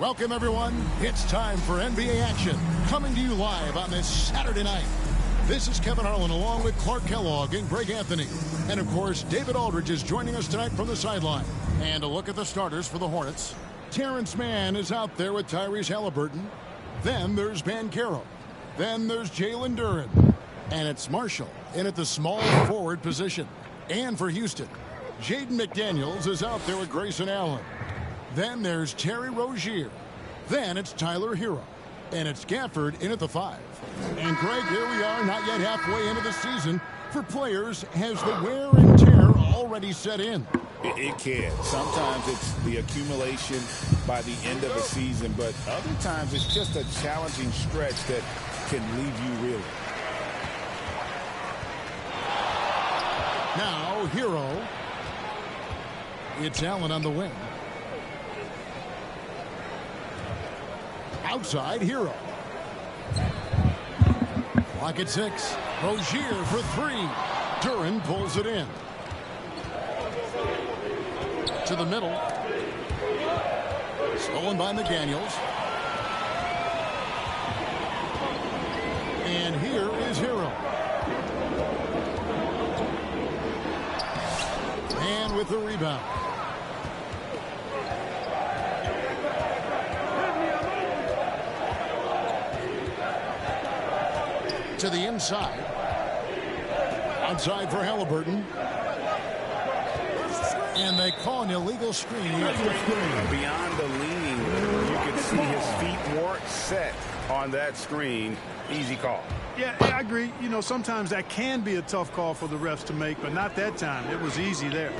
Welcome, everyone. It's time for NBA action, coming to you live on this Saturday night. This is Kevin Harlan along with Clark Kellogg and Greg Anthony. And, of course, David Aldridge is joining us tonight from the sideline. And a look at the starters for the Hornets. Terrence Mann is out there with Tyrese Haliburton. Then there's Banchero. Then there's Jalen Duren. And it's Marshall in at the small forward position. And for Houston, Jaden McDaniels is out there with Grayson Allen. Then there's Terry Rozier. Then it's Tyler Herro. And it's Gafford in at the 5. And Greg, here we are, not yet halfway into the season. For players, has the wear and tear already set in? It can. Sometimes it's the accumulation by the end of a season, but other times it's just a challenging stretch that can leave you reeling. Now, Herro. It's Allen on the wing. Outside, Herro. Clock at 6. Rozier for 3. Duren pulls it in. To the middle. Stolen by McDaniels. And here is Herro. And with the rebound. To the inside. Outside for Haliburton. And they call an illegal screen. Beyond the leaning, you can see his feet weren't set on that screen. Easy call. Yeah, I agree. You know, sometimes that can be a tough call for the refs to make, but not that time. It was easy there.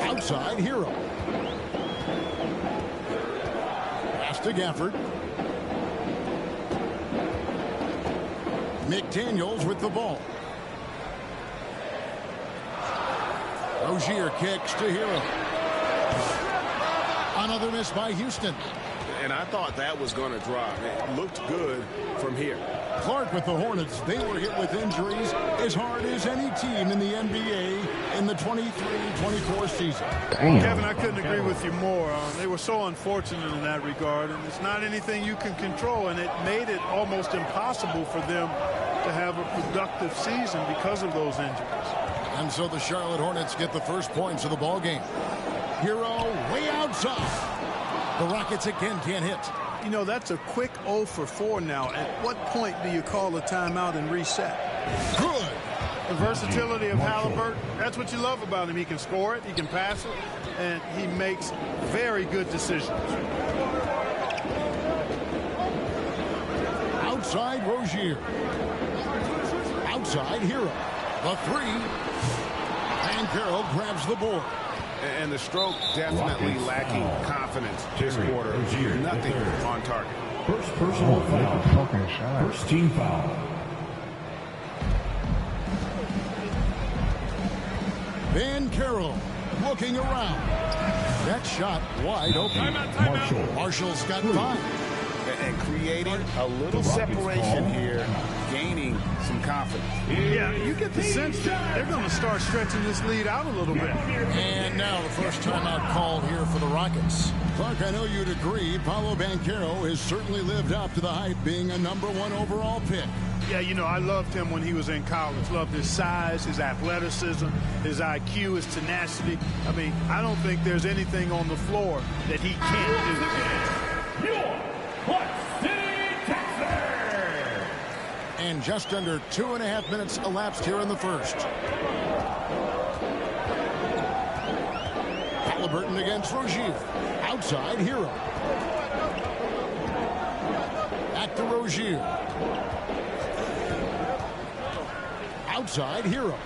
Outside, Herro. Pass to Gafford. McDaniels with the ball. Rozier kicks to Herro. Another miss by Houston. And I thought that was going to drop. It looked good from here. Clark with the Hornets. They were hit with injuries as hard as any team in the NBA in the 23-24 season. Damn. Kevin, I couldn't agree with you more. They were so unfortunate in that regard, and it's not anything you can control, and it made it almost impossible for them to have a productive season because of those injuries. And so the Charlotte Hornets get the first points of the ball game. Herro way outside. The Rockets again can't hit. You know, that's a quick 0 for 4 now. At what point do you call a timeout and reset? Good. The versatility of Haliburton, that's what you love about him. He can score it, he can pass it, and he makes very good decisions. Outside Rozier. Outside Herro. The three. Banchero grabs the board. And the stroke definitely lacking confidence this quarter. Nothing on target. First personal foul. First team foul. Banchero looking around. That shot wide open. Marshall's got 5. And creating a little separation here, gaining some confidence. Yeah, you get the sense that they're going to start stretching this lead out a little bit. And now the first timeout called here for the Rockets. Clark, I know you'd agree, Paolo Banchero has certainly lived up to the hype, being a #1 overall pick. Yeah, you know, I loved him when he was in college. Loved his size, his athleticism, his IQ, his tenacity. I mean, I don't think there's anything on the floor that he can't do. And just under 2.5 minutes elapsed here in the first. Haliburton against Rozier. Outside, Herro. Back to Rozier. Outside, Herro.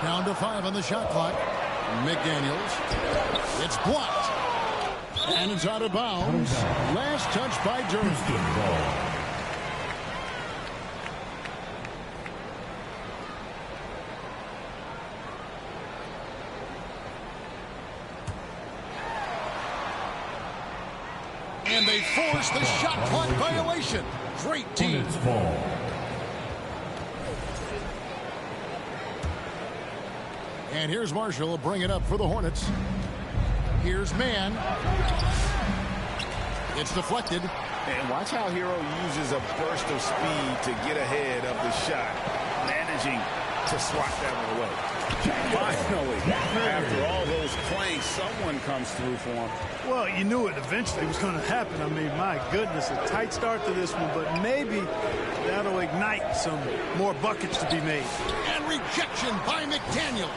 Down to 5 on the shot clock. McDaniels. It's blocked. And it's out of bounds. Last touch by Durham. And they force the shot clock violation. Great team. And here's Marshall will bring it up for the Hornets. Here's Mann. It's deflected. And watch how Herro uses a burst of speed to get ahead of the shot, managing to swat that one away. Finally, after all those plays, someone comes through for him. Well, you knew it eventually was going to happen. I mean, my goodness, a tight start to this one, but maybe that'll ignite some more buckets to be made. And rejection by McDaniel.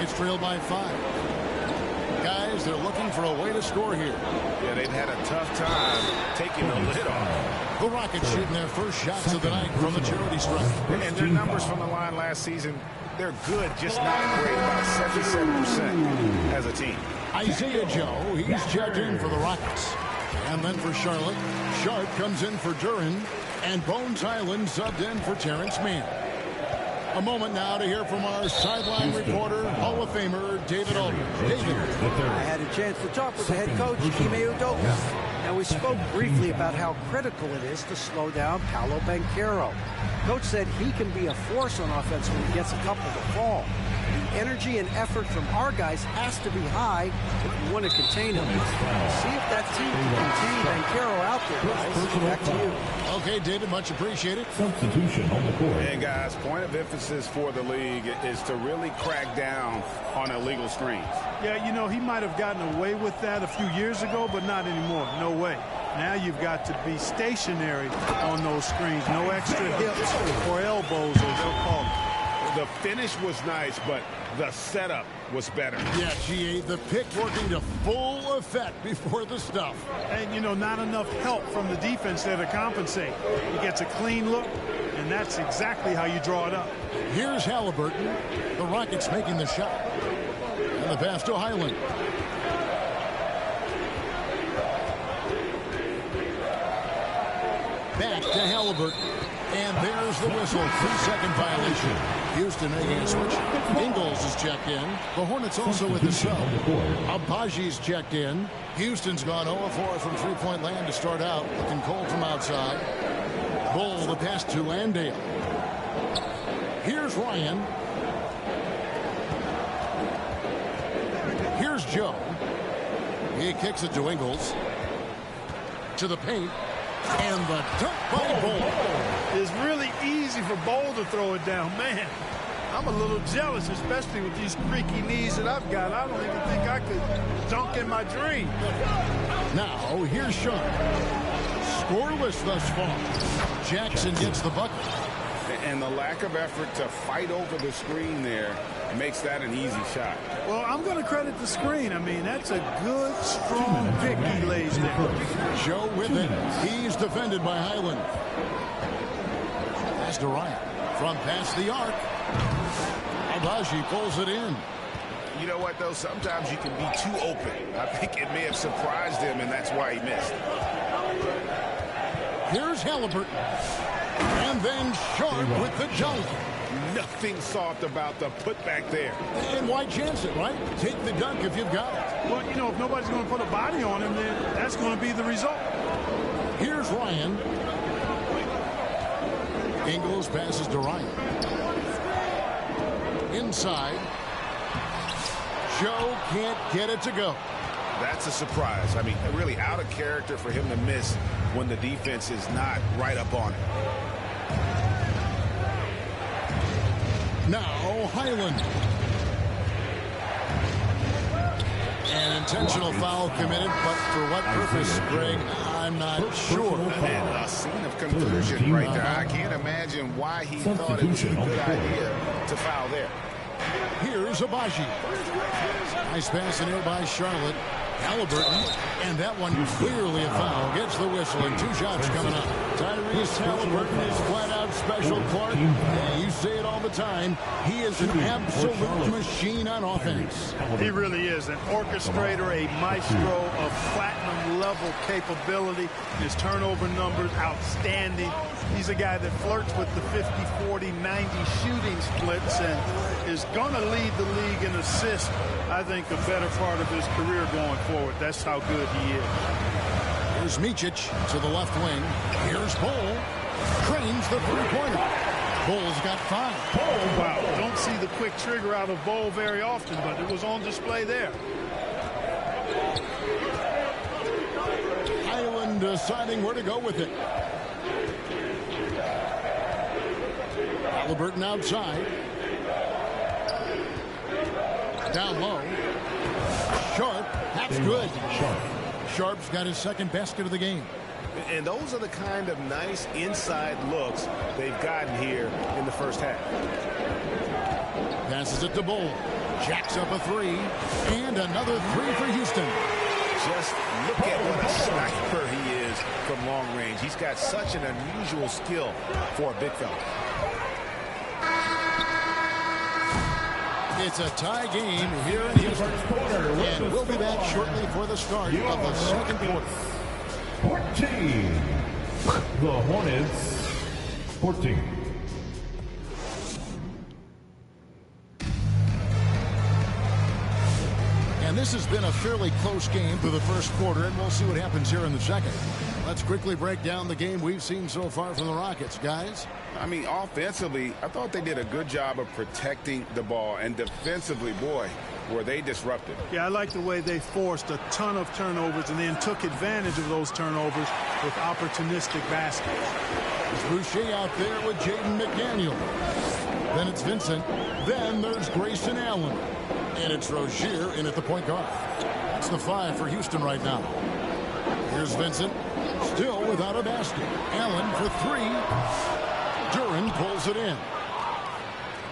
It's trailed by 5. Guys, they're looking for a way to score here. Yeah, they've had a tough time taking the lid off. The Rockets shooting their first shots of the night from the charity stripe. And their numbers from the line last season, they're good, just not great, about 77% as a team. Isaiah Joe, he's checked in for the Rockets. And then for Charlotte, Sharp comes in for Duran, and Bones Highland subbed in for Terrence Mann. A moment now to hear from our sideline reporter, Hall of Famer David Aldridge. David. I had a chance to talk with the head coach, Ime Udoka. And we spoke briefly about how critical it is to slow down Paolo Banchero. Coach said he can be a force on offense when he gets a couple to fall. The energy and effort from our guys has to be high if we want to contain him. See if that team can contain Banchero out there, guys. Back to you. Okay, David, much appreciated. Substitution on the court. And guys, point of emphasis for the league is to really crack down on illegal screens. Yeah, you know, he might have gotten away with that a few years ago, but not anymore. No way. Now you've got to be stationary on those screens. No extra hips or elbows, as they'll call it. The finish was nice, but the setup was better. Yeah, GA, the pick working to full effect before the stuff. And, you know, not enough help from the defense there to compensate. He gets a clean look, and that's exactly how you draw it up. Here's Haliburton. The Rockets making the shot. And the pass to Highland. Back to Haliburton. And there's the whistle. 3-second violation. Houston making a switch. Ingles is checked in. The Hornets also with the sub. Abaji's checked in. Houston's gone 0-4 from three-point land to start out. Looking cold from outside. Bull the pass to Landale. Here's Ryan. Here's Joe. He kicks it to Ingles. To the paint. And the dunk by Bull. It's really easy for Bull to throw it down. Man, I'm a little jealous, especially with these creaky knees that I've got. I don't even think I could dunk in my dream. Now, here's Sean. Scoreless thus far. Jackson gets the bucket. And the lack of effort to fight over the screen there makes that an easy shot. Well, I'm going to credit the screen. I mean, that's a good, strong pick he lays there. Joe with it. He's defended by Highland. Pass to Ryan. From past the arc. Abaji pulls it in. You know what, though? Sometimes you can be too open. I think it may have surprised him, and that's why he missed. Here's Haliburton. And then Sharp with the dunk. Nothing soft about the putback there. And why chance it, right? Take the dunk if you've got it. Well, you know, if nobody's going to put a body on him, then that's going to be the result. Here's Ryan. Ingles passes to Ryan. Inside. Joe can't get it to go. That's a surprise. I mean, really out of character for him to miss when the defense is not right up on it. Now Highland. An intentional foul committed, but for what purpose, Greg, I'm not sure. And a scene of confusion right there. I can't imagine why he thought it was a good idea to foul there. Here's Abaji. Nice pass in here by Charlotte. Haliburton, and that one clearly a foul. Gets the whistle, and 2 shots coming up. Tyrese Haliburton is flat out special, Clark. And you say it all the time. He is an absolute machine on offense. He really is an orchestrator, a maestro of platinum-level capability. His turnover numbers, outstanding. He's a guy that flirts with the 50, 40, 90 shooting splits and is going to lead the league in assists, I think, the better part of his career going forward. That's how good he is. Here's Micic to the left wing. Here's Bull. Trains the three-pointer. Bull's got 5. Oh, wow. Don't see the quick trigger out of Bull very often, but it was on display there. Highland deciding where to go with it. Haliburton outside. Down low. Sharp. That's good. Sharp's got his second basket of the game. And those are the kind of nice inside looks they've gotten here in the first half. Passes it to Bull. Jacks up a 3. And another 3 for Houston. Just look at what a sniper he is from long range. He's got such an unusual skill for a big fella. It's a tie game here in Houston. And we'll be back shortly for the start of the second quarter. 14. The Hornets, 14. And this has been a fairly close game through the first quarter, and we'll see what happens here in the second. Let's quickly break down the game we've seen so far from the Rockets, guys. I mean, offensively, I thought they did a good job of protecting the ball. And defensively, boy, were they disruptive. Yeah, I like the way they forced a ton of turnovers and then took advantage of those turnovers with opportunistic baskets. It's Boucher out there with Jaden McDaniel. Then it's Vincent. Then there's Grayson Allen. And it's Rozier in at the point guard. That's the 5 for Houston right now. Here's Vincent. Still without a basket. Allen for 3. Duran pulls it in.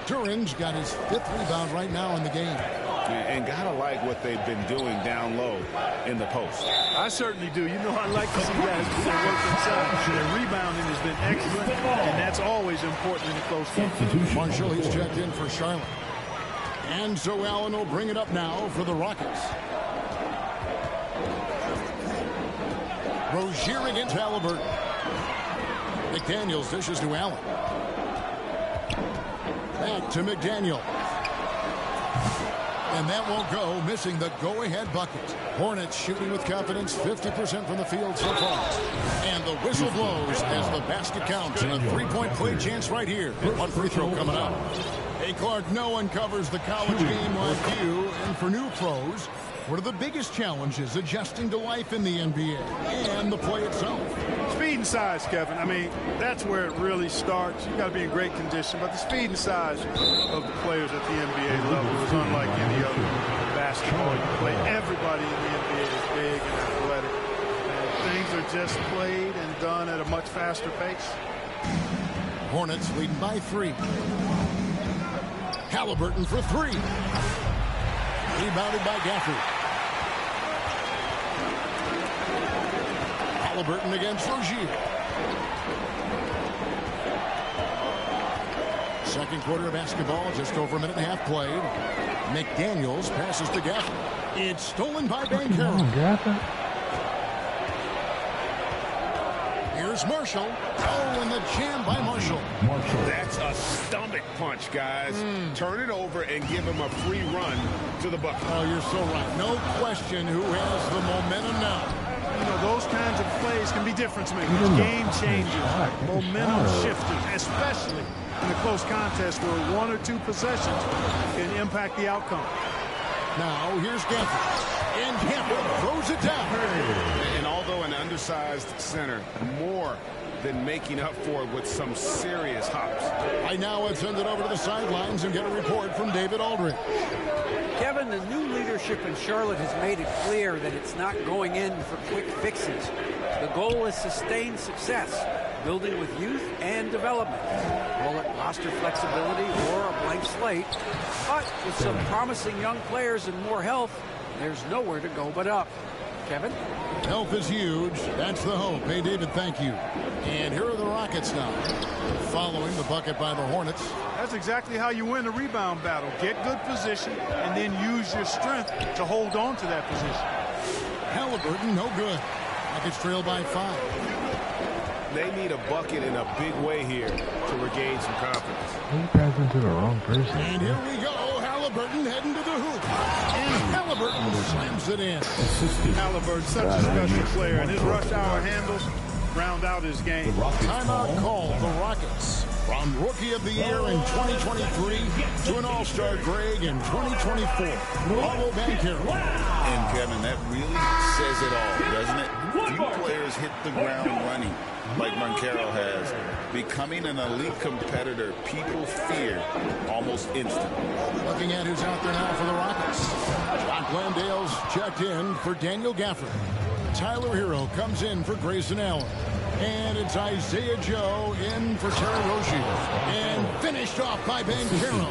Duran's got his 5th rebound right now in the game. And gotta like what they've been doing down low in the post. I certainly do. You know, I like to see guys do their work inside. Their rebounding has been excellent, and that's always important in a close game. Marshall, he's checked in for Charlotte. And so Allen will bring it up now for the Rockets. Rozier against Haliburton. McDaniels dishes to Allen. Back to McDaniel. And that won't go, missing the go-ahead bucket. Hornets shooting with confidence, 50% from the field so far. And the whistle blows as the basket counts, and a three-point play chance right here. And one free throw coming up. Hey, Clark, no one covers the college game like you. And for new pros, what are the biggest challenges adjusting to life in the NBA and the play itself? Speed and size, Kevin. I mean, that's where it really starts. You got to be in great condition, but the speed and size of the players at the NBA level is unlike any other basketball you play. Everybody in the NBA is big and athletic, and things are just played and done at a much faster pace. Hornets leading by 3. Haliburton for 3. Rebounded by Gafford. Haliburton against Rozier. Second quarter of basketball, just over a minute and a half played. McDaniels passes to Gafford. It's stolen by Banchero. Here's Marshall. Oh, and the jam by Marshall. That's a stomach punch, guys. Turn it over and give him a free run to the bucket. Oh, you're so right. No question who has the momentum now. You know, those kinds of plays can be difference makers, game changers, momentum shifters, especially in a close contest where 1 or 2 possessions can impact the outcome. Now, here's Gafford. And Gafford throws it down. And although an undersized center, more than making up for it with some serious hops. Right now, let's send it over to the sidelines and get a report from David Aldridge. Kevin, the new leadership in Charlotte has made it clear that it's not going in for quick fixes. The goal is sustained success, building with youth and development. Call it roster flexibility or a blank slate. But with some promising young players and more health, there's nowhere to go but up. Kevin? Health is huge. That's the hope. Hey, David, thank you. And here are the Rockets now, following the bucket by the Hornets. That's exactly how you win the rebound battle. Get good position and then use your strength to hold on to that position. Haliburton, no good. Rockets trail by 5. They need a bucket in a big way here to regain some confidence. He passing to the wrong person. And here we go. Haliburton heading to the hoop. And Haliburton slams it in. Haliburton, such a special player, and his rush hour handles round out his game. Timeout call the Rockets. From Rookie of the Year in 2023 to an All-Star Greg in 2024. Banchero. And Kevin, that really says it all, doesn't it? Few players hit the ground running like Banchero has. Becoming an elite competitor, people fear almost instantly. Looking at who's out there now for the Rockets. John Glandale's checked in for Daniel Gafford. Tyler Herro comes in for Grayson Allen. And it's Isaiah Joe in for Terry Rozier. And finished off by Banchero.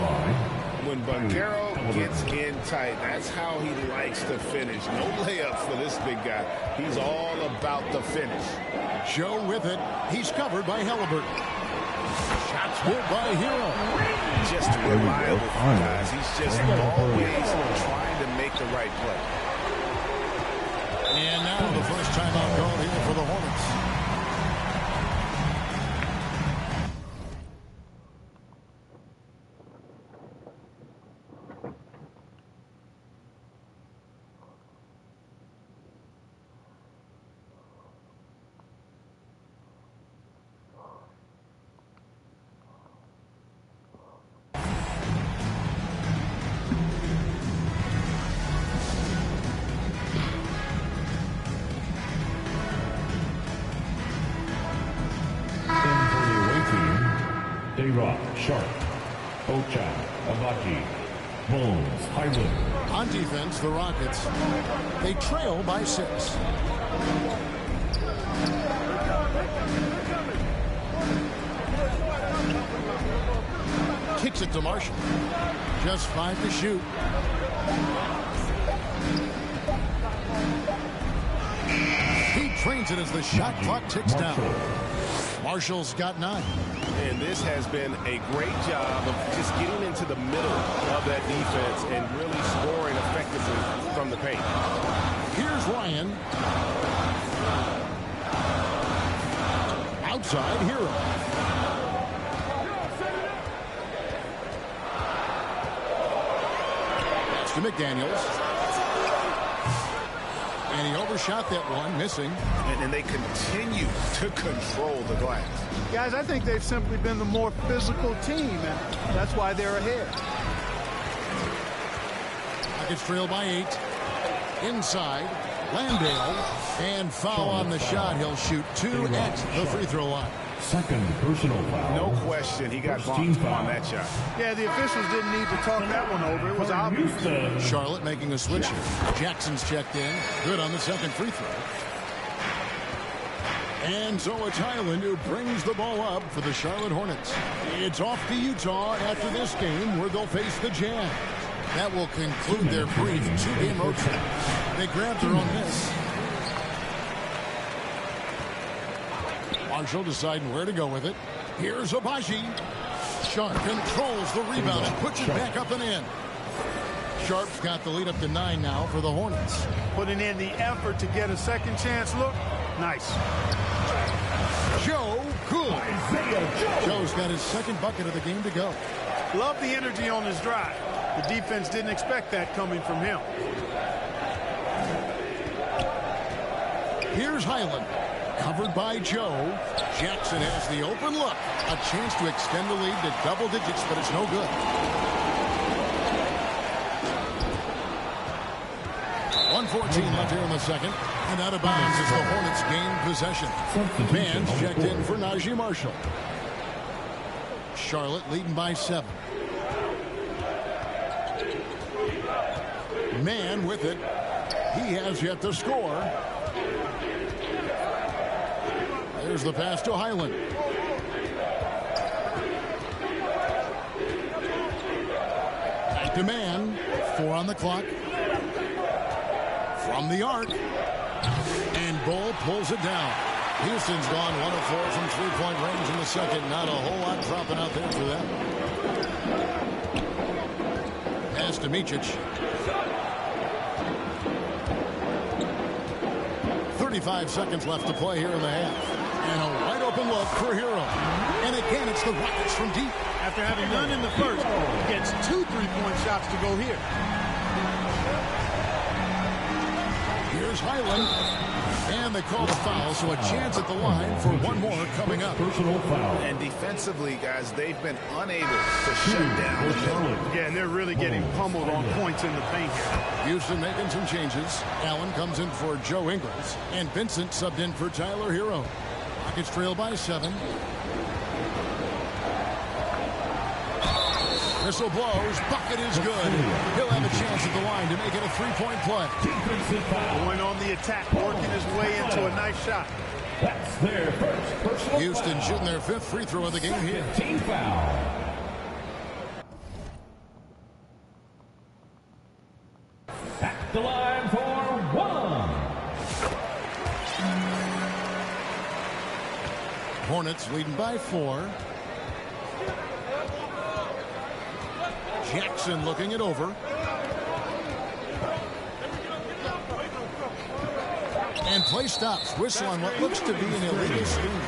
When Banchero gets in tight, that's how he likes to finish. No layups for this big guy. He's all about the finish. Joe with it. He's covered by Haliburton. Shots good by Herro. Just reliable, guys. He's just always trying to make the right play. And now the first timeout call here for the Hornets. Sharp, Ocha, Abaji, Bones, Highwood. On defense, the Rockets, they trail by 6. Kicks it to Marshall. Just 5 to shoot. He trains it as the shot clock ticks down. Marshall's got 9. And this has been a great job of just getting into the middle of that defense and really scoring effectively from the paint. Here's Ryan. Outside, Herro. Pass to McDaniels. And he overshot that one, missing. And they continue to control the glass. Guys, I think they've simply been the more physical team, and that's why they're ahead. Rockets trail by 8. Inside, Landale. And foul on the shot. He'll shoot 2 at the free throw line. Second personal foul. No question he got bumped on that shot. Yeah, the officials didn't need to talk that one over. It was obvious. Charlotte making a switch here. Jackson's checked in. Good on the second free throw. And so it's Highland who brings the ball up for the Charlotte Hornets. It's off to Utah after this game where they'll face the Jazz. That will conclude their brief 2-game road trip. They grabbed their own miss. Marshall deciding where to go with it. Here's Abaji. Sharp controls the rebound and puts it back up and in. Sharp's got the lead up to 9 now for the Hornets. Putting in the effort to get a second chance look. Nice. Joe, good. Joe's got his second bucket of the game to go. Love the energy on his drive. The defense didn't expect that coming from him. Here's Highland. Covered by Joe. Jackson has the open look. A chance to extend the lead to double digits, but it's no good. 1:14 left here in the second. And out of bounds as the Hornets gain possession. Fans checked in for Najee Marshall. Charlotte leading by 7. Man with it. He has yet to score. There's the pass to Highland. Back to Man. 4 on the clock. From the arc. And Bull pulls it down. Houston's gone 1 of 4 from three-point range in the second. Not a whole lot dropping out there for them. Pass to Micic. 35 seconds left to play here in the half. And a wide open look for Herro. And again, it's the Rockets from deep. After having none in the first, he gets 2 3-point shots to go here. Here's Highland. And they call the foul, so a chance at the line for one more coming up. Personal foul. And defensively, guys, they've been unable to shut down the middle. Yeah, and they're really getting pummeled on points in the paint here. Houston making some changes. Allen comes in for Joe Ingles. And Vincent subbed in for Tyler Herro. Rockets trail by 7. Whistle blows. Bucket is good. He'll have a chance at the line to make it a 3-point play. Going on the attack, working his way into a nice shot. That's their first personal Houston foul. shooting their 5th free throw of the game here. Team foul. At the line for 1. Hornets leading by 4. Jackson looking it over. And play stops. Whistle on what looks to be an illegal screen.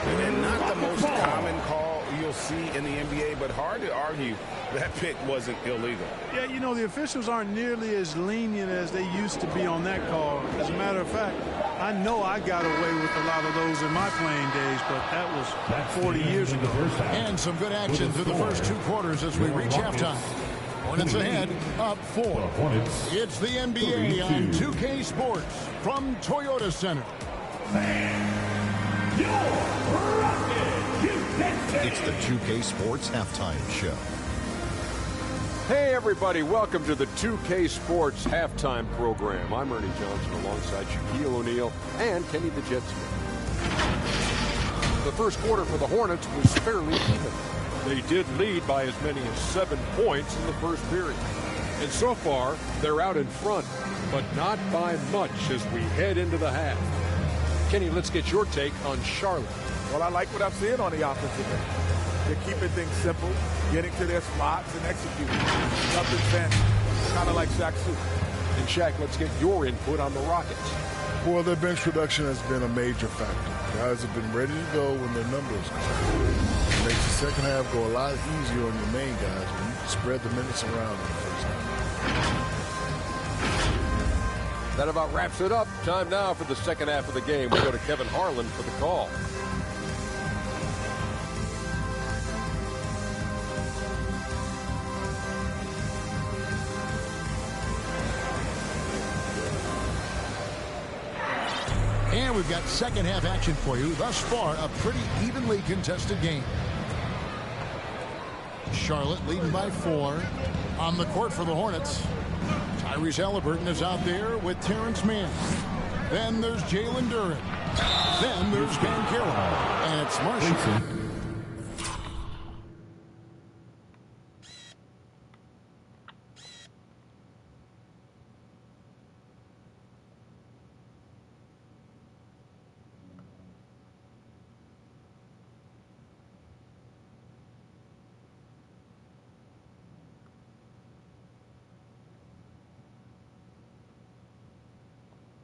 And not the most common call you'll see in the NBA, but hard to argue that pick wasn't illegal. Yeah, you know, the officials aren't nearly as lenient as they used to be on that call. As a matter of fact, I know I got away with a lot of those in my playing days, but that was 40 years ago. And some good action through the first 2 quarters as we reach halftime. Hornets ahead, up 4. It's the NBA on 2K Sports from Toyota Center. It's the 2K Sports Halftime Show. Hey everybody, welcome to the 2K Sports Halftime Program. I'm Ernie Johnson alongside Shaquille O'Neal and Kenny the Jet Smith. The first quarter for the Hornets was fairly even. They did lead by as many as 7 points in the first period. And so far, they're out in front, but not by much as we head into the half. Kenny, let's get your take on Charlotte. Well, I like what I'm seeing on the offensive end. They're keeping things simple, getting to their spots and executing. Nothing fancy, kind of like Shaq Fu. And Shaq, let's get your input on the Rockets. Well, their bench production has been a major factor. Guys have been ready to go when their numbers come. It makes the second half go a lot easier on your main guys when you can spread the minutes around in the first half. That about wraps it up. Time now for the second half of the game. We go to Kevin Harlan for the call. And we've got second half action for you. Thus far, a pretty evenly contested game. Charlotte leading by 4. On the court for the Hornets, Haliburton is out there with Terrence Mann. Then there's Jalen Duren. Then there's Banchero. And it's Marshall.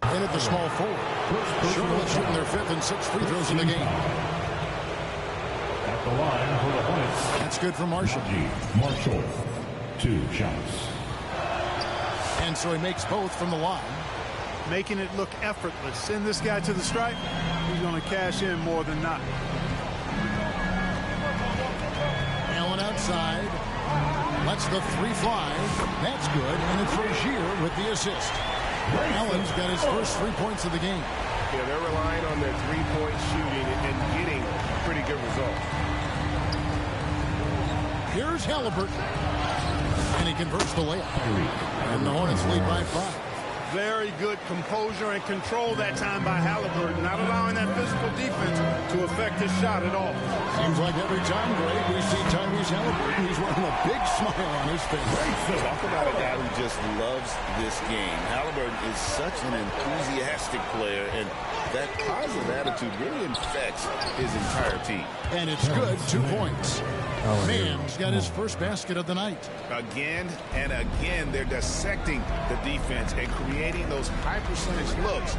In at the small forward. Charlotte shooting their 5th and 6th free throws in the game. At the line for the Hornets. That's good for Marshall. Marshall, 2 shots. And so he makes both from the line. Making it look effortless. Send this guy to the stripe. He's going to cash in more than not. Allen outside. Lets the 3 fly. That's good. And it's Rozier with the assist. Allen's got his first 3 points of the game. Yeah, they're relying on their three-point shooting and getting pretty good results. Here's Haliburton. And he converts the layup. And the Hornets lead by 5. Very good composure and control that time by Haliburton, not allowing that physical defense to affect his shot at all. Seems like every time, Greg, we see Tyrese Haliburton, he's wearing a big smile on his face. Talk about a guy who just loves this game. Haliburton is such an enthusiastic player, and that positive attitude really infects his entire team. And it's good, 2 points. Mann's got his first basket of the night. Again and again, they're dissecting the defense and creating those high percentage looks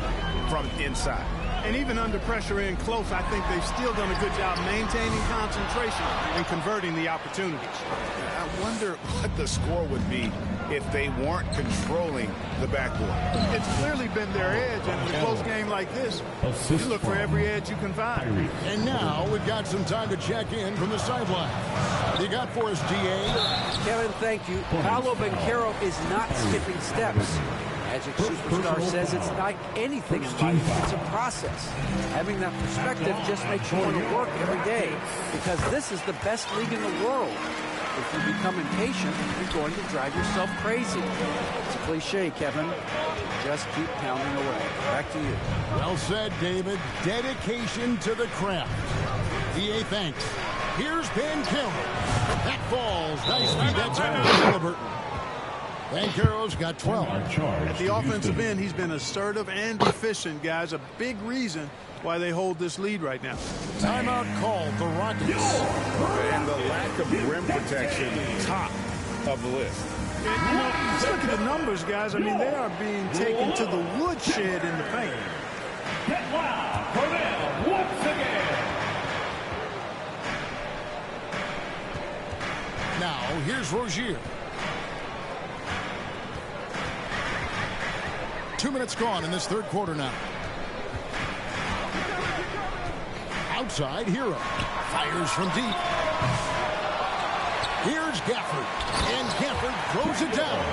from inside. And even under pressure in close, I think they've still done a good job maintaining concentration and converting the opportunities. I wonder what the score would be if they weren't controlling the backboard. It's clearly been their edge, and in a close game like this, you look for every edge you can find. And now we've got some time to check in from the sideline. You got for us, DA? Kevin, thank you. Paolo Banchero is not skipping steps. Magic Superstar says it's like anything in life. It's a process. Having that perspective just makes you want to work every day because this is the best league in the world. If you become impatient, you're going to drive yourself crazy. It's a cliche, Kevin. Just keep pounding away. Back to you. Well said, David. Dedication to the craft. DA, thanks. Here's Banchero. That falls. Nice feed that time. Haliburton. Banchero's got 12. At the offensive end, he's been assertive and efficient, guys. A big reason why they hold this lead right now. Timeout called the Rockets. And the lack of rim protection, top of the list. And, you know, just look at the numbers, guys. I mean, they are being taken to the woodshed in the paint. Get wild for them once again. Now, here's Rozier. 2 minutes gone in this third quarter now. Outside, Herro. Fires from deep. Here's Gafford. And Gafford throws it down.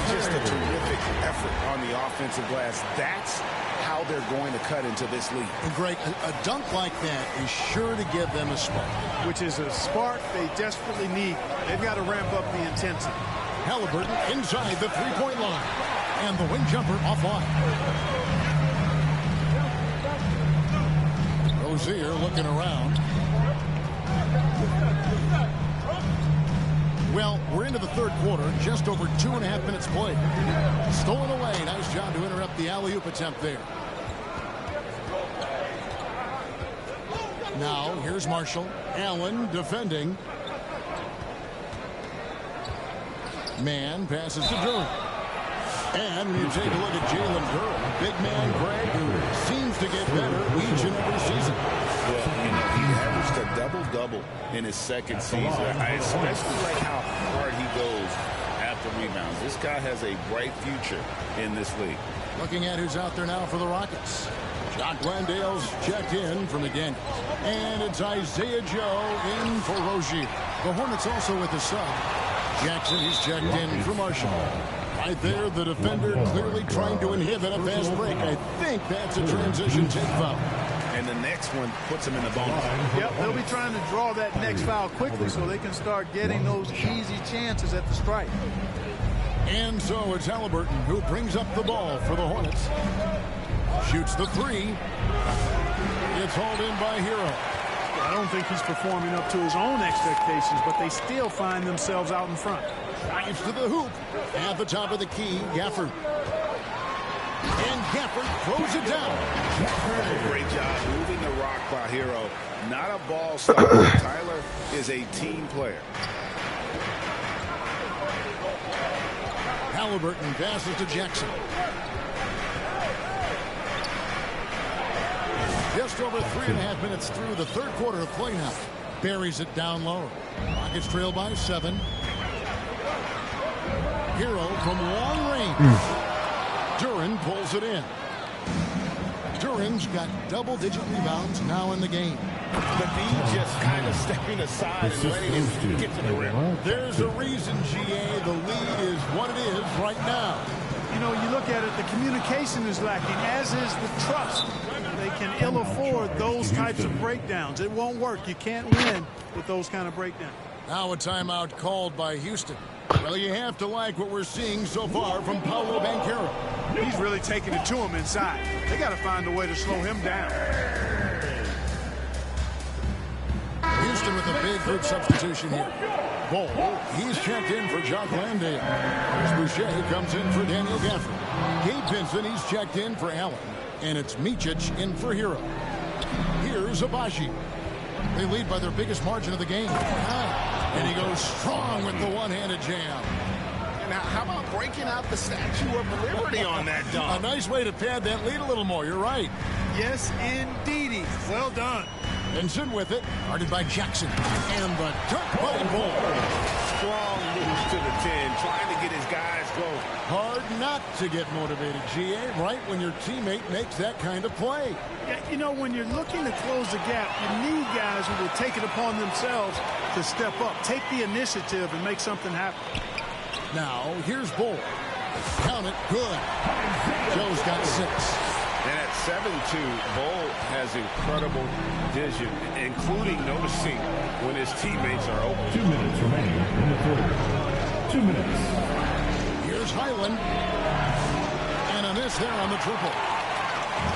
Just a terrific effort on the offensive glass. That's how they're going to cut into this league. And Greg, a dunk like that is sure to give them a spark. Which is a spark they desperately need. They've got to ramp up the intensity. Haliburton inside the three-point line. And the wing jumper offline. Rozier looking around. Well, we're into the third quarter. Just over 2.5 minutes played. Stolen away. Nice job to interrupt the alley-oop attempt there. Now, here's Marshall. Allen defending. Mann passes to Duren. And when you take a look at Jalen Durham, big man Greg, who seems to get better each and every season. Well, he averaged a double-double in his second season. I especially like how hard he goes after rebounds. This guy has a bright future in this league. Looking at who's out there now for the Rockets. Jock Landale's checked in for McDaniels. And it's Isaiah Joe in for Rozier. The Hornets also with a sub. Jackson, he's checked in for Marshall. Right there, the defender clearly trying to inhibit a fast break. I think that's a transition take foul. And the next one puts him in the bonus. Yep, they'll be trying to draw that next foul quickly so they can start getting those easy chances at the strike. And so it's Haliburton who brings up the ball for the Hornets. Shoots the three. It's hauled in by Herro. I don't think he's performing up to his own expectations, but they still find themselves out in front. Drives to the hoop. At the top of the key, Gafford. And Gafford throws it down. Great job moving the rock by Herro. Not a ball stopper. Tyler is a team player. Haliburton passes to Jackson. Just over 3.5 minutes through the third quarter of play now. Buries it down low. Rockets trail by 7. Herro from long range. Duran pulls it in. Duran's got double-digit rebounds now in the game. But D just kind of stepping aside and letting him get to the rim. There's a reason, GA. The lead is what it is right now. You know, you look at it, the communication is lacking, as is the trust. They can ill afford those types of breakdowns. It won't work. You can't win with those kind of breakdowns. Now a timeout called by Houston. Well, you have to like what we're seeing so far from Paolo Banchero. He's really taking it to him inside. They got to find a way to slow him down. Houston with a big group substitution here. Ball, he's checked in for Jock Landale. Boucher comes in for Daniel Gafford. Gabe Vincent, he's checked in for Allen. And it's Micic in for Herro. Here's Abashi. They lead by their biggest margin of the game. And he goes strong with the one-handed jam. Now, how about breaking out the Statue of Liberty on that dunk? A nice way to pad that lead a little more. You're right. Yes, indeedy. Well done. Vincent with it. Guarded by Jackson. And the dunk by Bull. Strong move to the 10, trying to get his guys going. Hard not to get motivated, GA, right when your teammate makes that kind of play. Yeah, you know, when you're looking to close the gap, you need guys who will take it upon themselves to step up, take the initiative, and make something happen. Now, here's Bull. Count it, good. Joe's got 6. And at 7-2, Bull has incredible vision, including noticing when his teammates are open. 2 minutes remaining in the third. 2 minutes. Here's Highland. And a miss there on the triple.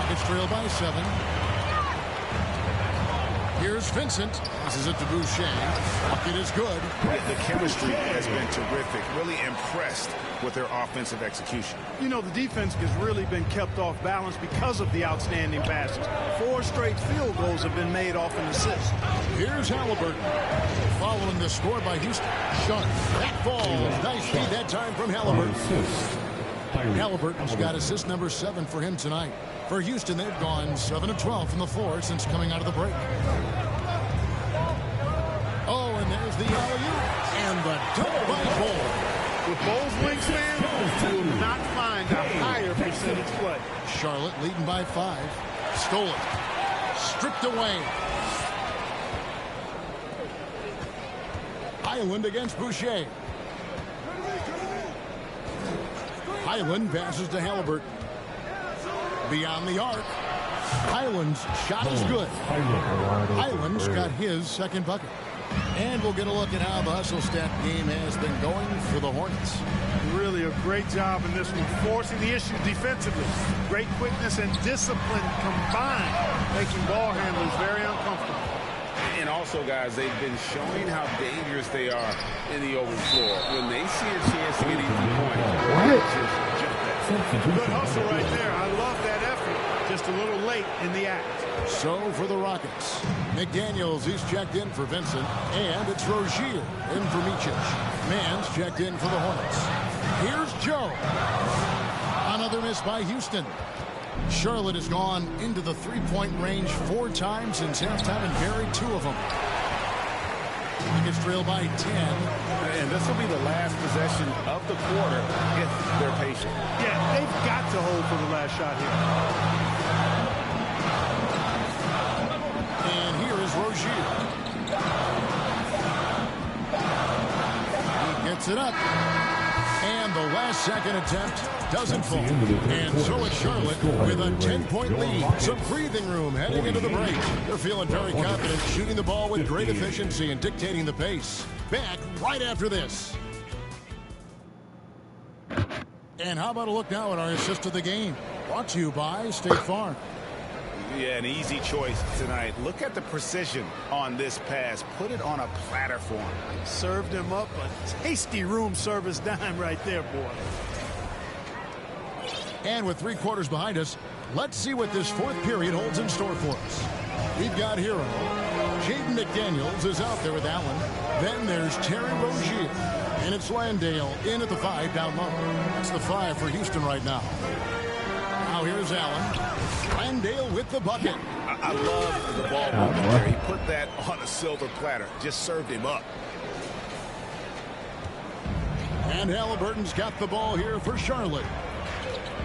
It's trailed by 7. Here's Vincent. Passes it to Boucher. It is good. The chemistry has been terrific. Really impressed with their offensive execution. You know, the defense has really been kept off balance because of the outstanding passes. 4 straight field goals have been made off an assist. Here's Haliburton. Following the score by Houston. Sharp. That falls. Nice feed that time from Haliburton. Haliburton's got assist number 7 for him tonight. For Houston, they've gone 7 of 12 from the floor since coming out of the break. Oh, and there's the alley-oop. And the dunk by Bull. With Bull's wingspan, he will not find a higher percentage play. Charlotte leading by 5. Stole it. Stripped away. Highland against Boucher. Highland passes to Haliburton. Beyond the arc. Highland's shot is good. Highland's got his second bucket. And we'll get a look at how the hustle stat game has been going for the Hornets. Really a great job in this one, forcing the issue defensively. Great quickness and discipline combined, making ball handlers very uncomfortable. And also, guys, they've been showing how dangerous they are in the open floor. When they see a chance to get easy points, just jump at it. Good hustle right there. I love that effort to just a little late in the act. So for the Rockets, McDaniels, he's checked in for Vincent, and it's Rozier in for Micic. Mann's checked in for the Hornets. Here's Joe. Another miss by Houston. Charlotte has gone into the three-point range 4 times since halftime and buried 2 of them. It's trailed by 10. And this will be the last possession of the quarter if they're patient. Yeah, they've got to hold for the last shot here. And here is Rozier. He gets it up. And the last second attempt doesn't fall. And so it's Charlotte with a 10-point lead. Some breathing room heading into the break. They're feeling very confident, shooting the ball with great efficiency and dictating the pace. Back right after this. And how about a look now at our assist of the game? Brought to you by State Farm. Yeah, an easy choice tonight. Look at the precision on this pass. Put it on a platter for him. Served him up a tasty room service dime right there, boy. And with 3 quarters behind us, let's see what this 4th period holds in store for us. We've got Herro. Jaden McDaniels is out there with Allen. Then there's Terry Rozier. And it's Landale in at the 5 down low. That's the 5 for Houston right now. Now here's Allen. Landale with the bucket. I love the ball movement there. He put that on a silver platter. Just served him up. And Haliburton's got the ball here for Charlotte.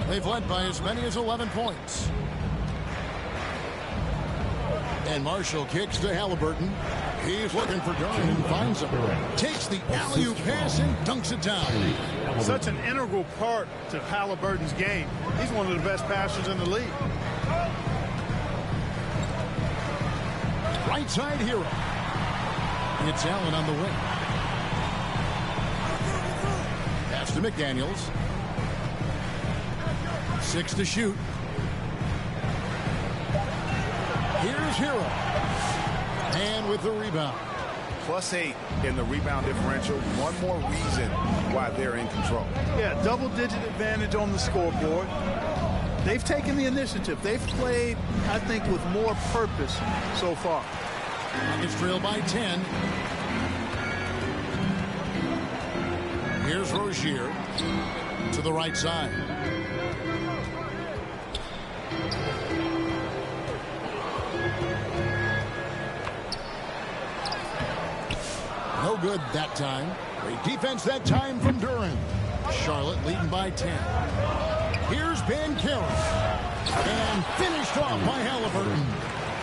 They've led by as many as 11 points. And Marshall kicks to Haliburton. He's looking for Durham and finds him. Takes the alley-oop pass and dunks it down. Such an integral part to Haliburton's game. He's one of the best passers in the league. Right side Herro. It's Allen on the wing. Pass to McDaniels. 6 to shoot. Here's Herro. And with the rebound. +8 in the rebound differential. One more reason why they're in control. Yeah, double-digit advantage on the scoreboard. They've taken the initiative. They've played, I think, with more purpose so far. It's trailed by 10. Here's Rozier to the right side. No good that time. Great defense that time from Duran. Charlotte leading by 10. Here's Banchero. And finished off by Haliburton.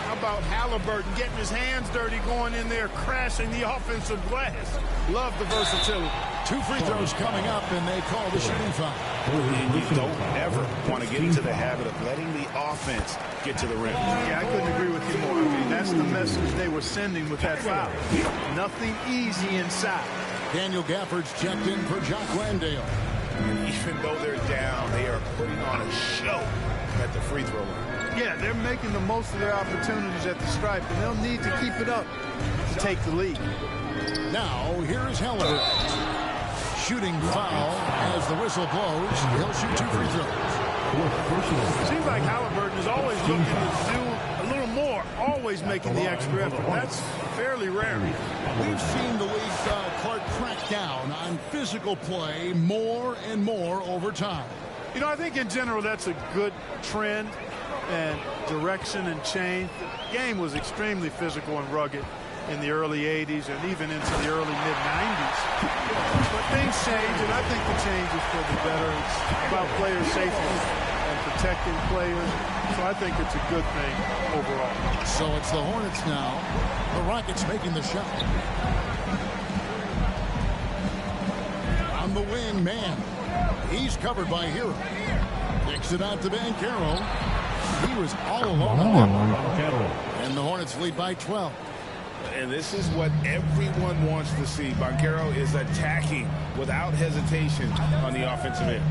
How about Haliburton getting his hands dirty, going in there, crashing the offensive glass. Love the versatility. 2 free throws coming up, and they call the shooting foul. And you don't ever want to get into the habit of letting the offense get to the rim. Yeah, I couldn't agree with you more. I mean, that's the message they were sending with that foul. Nothing easy inside. Daniel Gafford's checked in for Jock Landale. And even though they're down, they are putting on a show at the free throw line. Yeah, they're making the most of their opportunities at the stripe, and they'll need to keep it up to take the lead. Now, here's Haliburton. Shooting foul as the whistle blows. He'll shoot 2 free throws. Seems like Haliburton is always looking to do a little more, always making the extra effort. That's fairly rare. We've seen the league, Clark, crack down on physical play more and more over time. You know, I think in general that's a good trend and direction and change. The game was extremely physical and rugged in the early 80s and even into the early mid-90s. But things change, and I think the change is for the better. It's about player safety and protecting players. So I think it's a good thing overall. So it's the Hornets now. The Rockets making the shot. On the wing, man. He's covered by Herro. Kicks it out to Banchero. He was all alone. And the Hornets lead by 12. And this is what everyone wants to see. Banchero is attacking without hesitation on the offensive end.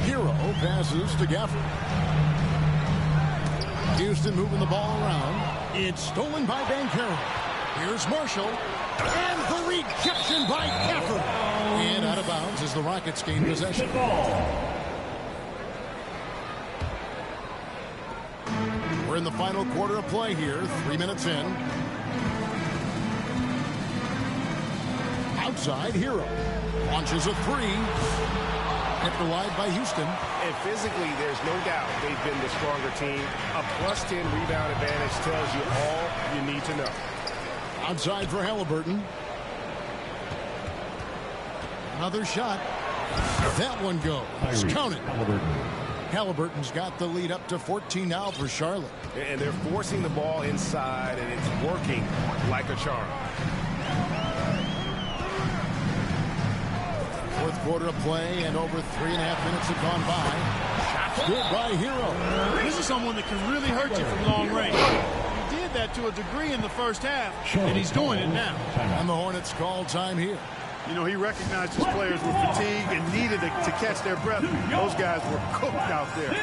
Herro passes to Gafford. Houston moving the ball around. It's stolen by Banchero. Here's Marshall. And the rejection by Gafford. And out of bounds as the Rockets gain possession. in the final quarter of play here, 3 minutes in. Outside, Herro launches a three. Kept alive by Houston. And physically, there's no doubt they've been the stronger team. A +10 rebound advantage tells you all you need to know. Outside for Haliburton. Another shot. That one goes. Count it. Haliburton's got the lead up to 14 now for Charlotte. And they're forcing the ball inside, and it's working like a charm. Fourth quarter of play, and over 3.5 minutes have gone by. Shots good by Herro. This is someone that can really hurt you from long range. He did that to a degree in the first half, and he's doing it now. And the Hornets call time here. You know, he recognized his players were fatigued and needed to catch their breath. Those guys were cooked out there.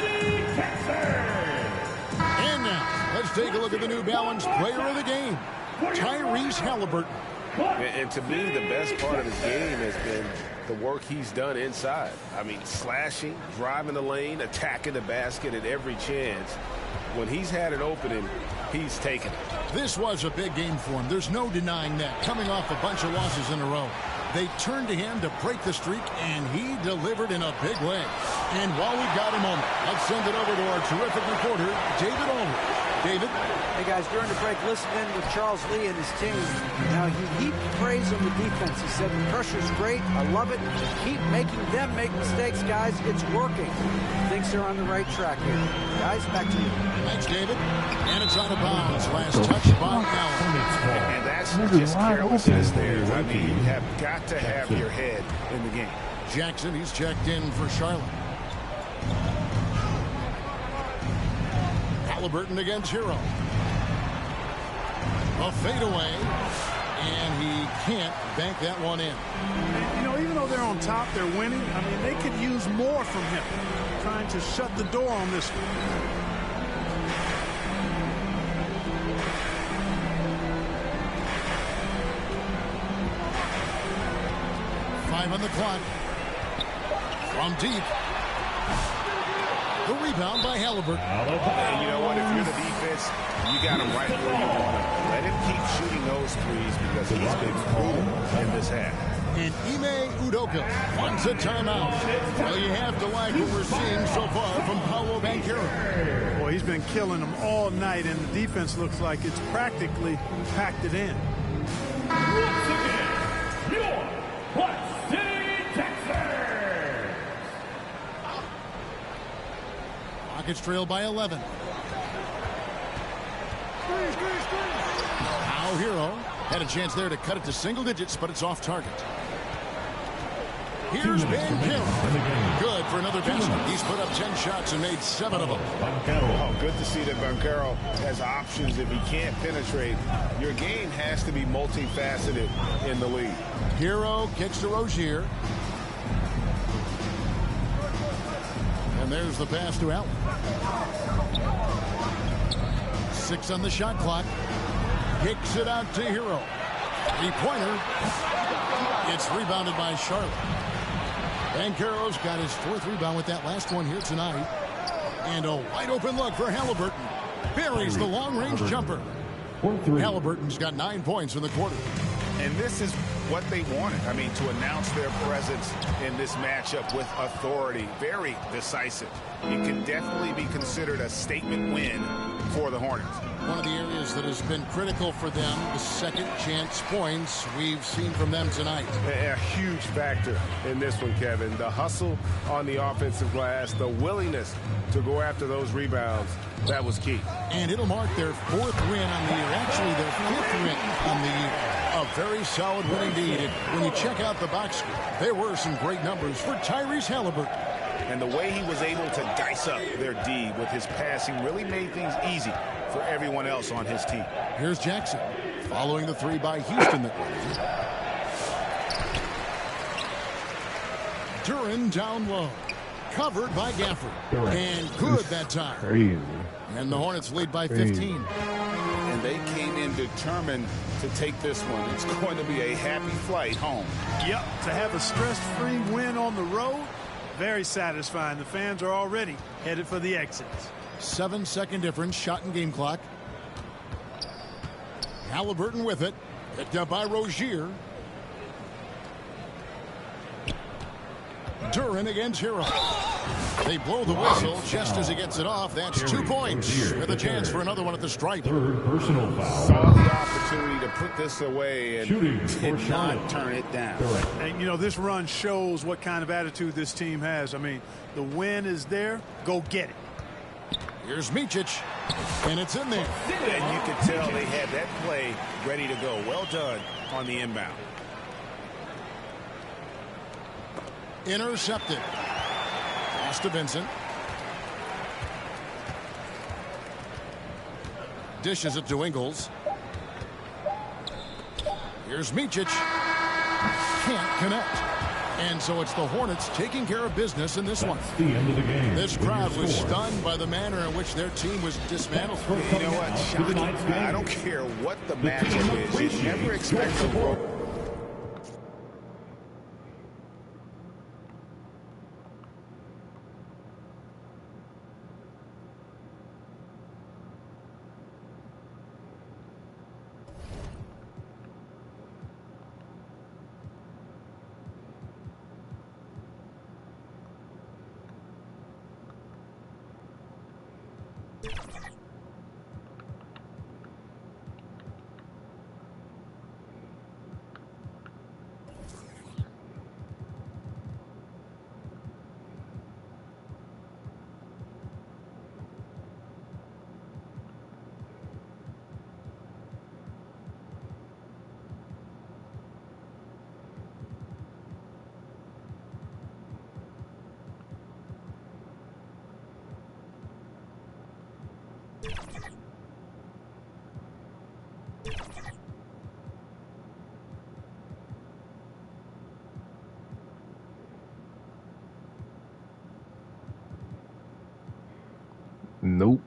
And now, let's take a look at the New Balance player of the game, Tyrese Haliburton. And to me, the best part of his game has been the work he's done inside. I mean, slashing, driving the lane, attacking the basket at every chance. When he's had an opening, he's taken it. This was a big game for him. There's no denying that. Coming off a bunch of losses in a row. They turned to him to break the streak, and he delivered in a big way. And while we've got a moment, let's send it over to our terrific reporter, David Aldridge. David? Hey, guys, during the break, listen in with Charles Lee and his team. Now, he heaped praise on the defense. He said, the pressure's great. I love it. Keep making them make mistakes, guys. It's working. Thinks they're on the right track here. Guys, back to you. Thanks, David. And it's out of bounds. Last touch by Allen. And that's just carelessness there. I mean, you have got to have your head in the game. Jackson, he's checked in for Charlotte. Haliburton against Herro. A fadeaway, and he can't bank that one in. You know, even though they're on top, they're winning. I mean, they could use more from him. Trying to shut the door on this one. Five on the clock. From deep. The rebound by Haliburton. And you know what? If you're the defense, you got him right where you want him. Let him keep shooting those threes because he's been cool in this half. And Ime Udoka wants a timeout. Well, you have to like what we're seeing so far from Paolo Banchero. Boy, he's been killing them all night, and the defense looks like it's practically packed it in. Once again, your Hot City, Texas. Rockets trail by 11. Now Herro had a chance there to cut it to single digits, but it's off target. Here's Banchero. Good for another basket. He's put up 10 shots and made 7 of them. Oh, good to see that Banchero has options if he can't penetrate. Your game has to be multifaceted in the league. Herro kicks to Rozier. And there's the pass to Allen. 6 on the shot clock. Kicks it out to Herro. Three-pointer. It's rebounded by Charlotte. Banchero's got his 4th rebound with that last one here tonight. And a wide open look for Haliburton. Buries the long-range jumper. Haliburton's got 9 points in the quarter. And this is what they wanted. I mean, to announce their presence in this matchup with authority. Very decisive. It can definitely be considered a statement win for the Hornets. One of the areas that has been critical for them, the second chance points we've seen from them tonight. A huge factor in this one, Kevin. The hustle on the offensive glass, the willingness to go after those rebounds, that was key. And it'll mark their 4th win on the year, actually their 5th win on the year. A very solid win indeed. And when you check out the box score, there were some great numbers for Tyrese Haliburton. And the way he was able to dice up their D with his passing really made things easy for everyone else on his team. Here's Jackson following the 3 by Houston. Duran down low. Covered by Gafford. And good that time. Crazy. And the Hornets lead by 15. And they came in determined to take this one. It's going to be a happy flight home. Yep, to have a stress-free win on the road, very satisfying. The fans are already headed for the exits. 7-second difference, shot and game clock. Haliburton with it. Picked up by Rozier. Duran against Herro. They blow the whistle just as he gets it off. That's 2 points with a chance for another one at the stripe. Third personal foul. Saw the opportunity to put this away and did not turn it down. And, you know, this run shows what kind of attitude this team has. I mean, the win is there. Go get it. Here's Micic, and it's in there. And you could tell they had that play ready to go. Well done on the inbound. Intercepted. Pass to Vincent. Dishes it to Ingles. Here's Micic. Can't connect. And so it's the Hornets taking care of business in this one. The end of the game. This crowd was stunned by the manner in which their team was dismantled. You know what? Shocking. I don't care what the matchup is. You never expect to roll. Nope.